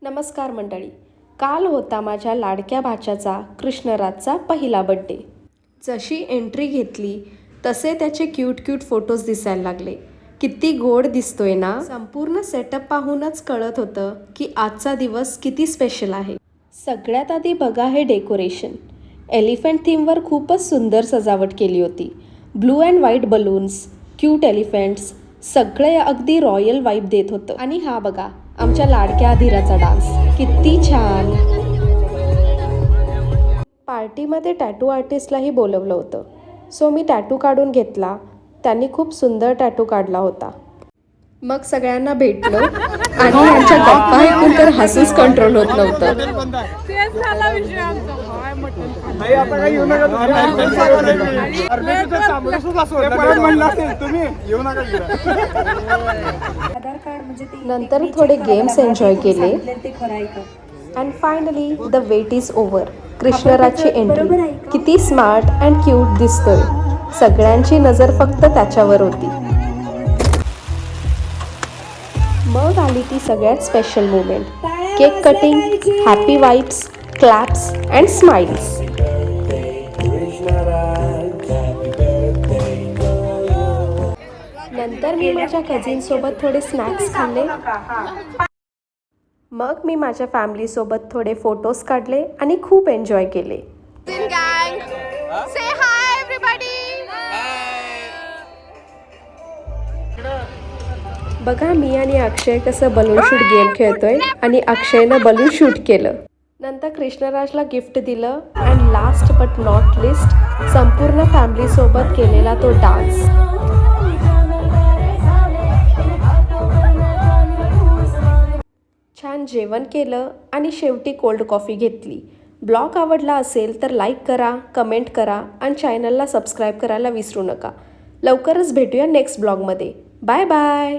नमस्कार मंडळी. काल होता माझ्या लाडक्या भाच्याचा कृष्णराजचा पहिला बड्डे. जशी एंट्री घेतली तसे त्याचे क्यूट क्यूट फोटोज दिसायला लागले. किती गोड दिसतोय ना. संपूर्ण सेटअप पाहूनच कळत होतं की आजचा दिवस किती स्पेशल आहे. सगळ्यात आधी बघा हे डेकोरेशन. एलिफंट थीमवर खूपच सुंदर सजावट केली होती. Blue and white balloons, cute elephants, सगळे अगदी रॉयल वाईब देत होतं. आणि हा बघा आमच्या लाडक्या धीराचा डान्स किती छान. पार्टीमध्ये टॅटू आर्टिस्टलाही बोलवलं होतं. सो मी टॅटू काढून घेतला. त्यांनी खूप सुंदर टॅटू काढला होता. मग सगळ्यांना भेटलो आणि यांच्या गप्पा ऐकून तर हसूच कंट्रोल होत नव्हतं. नंतर थोडे गेम्स एन्जॉय केले and finally the wait is over. कृष्णराजची एंट्री किती स्मार्ट अँड क्यूट दिसतोय. सगळ्यांची नजर फक्त त्याच्यावर होती. मग आली ती सगळ्यात special moment. Cake cutting, happy vibes, claps and smiles. नंतर मी माझ्या कझिनसोबत थोडे स्नॅक्स खाल्ले. मग मी माझ्या फॅमिलीसोबत थोडे फोटोज काढले आणि खूप एन्जॉय केले. बघा मी आणि अक्षय कसं बलून शूट गेम खेळतोय आणि अक्षयनं बलून शूट केलं. नंतर कृष्णराजला गिफ्ट दिलं and last but not list संपूर्ण फॅमिलीसोबत केलेला तो डान्स. छान जेवण केलं आणि शेवटी कोल्ड कॉफी घेतली. ब्लॉग आवडला असेल तर लाईक करा, कमेंट करा आणि चॅनलला सबस्क्राईब करायला विसरू नका. लवकरच भेटूया नेक्स्ट ब्लॉगमध्ये. Bye bye.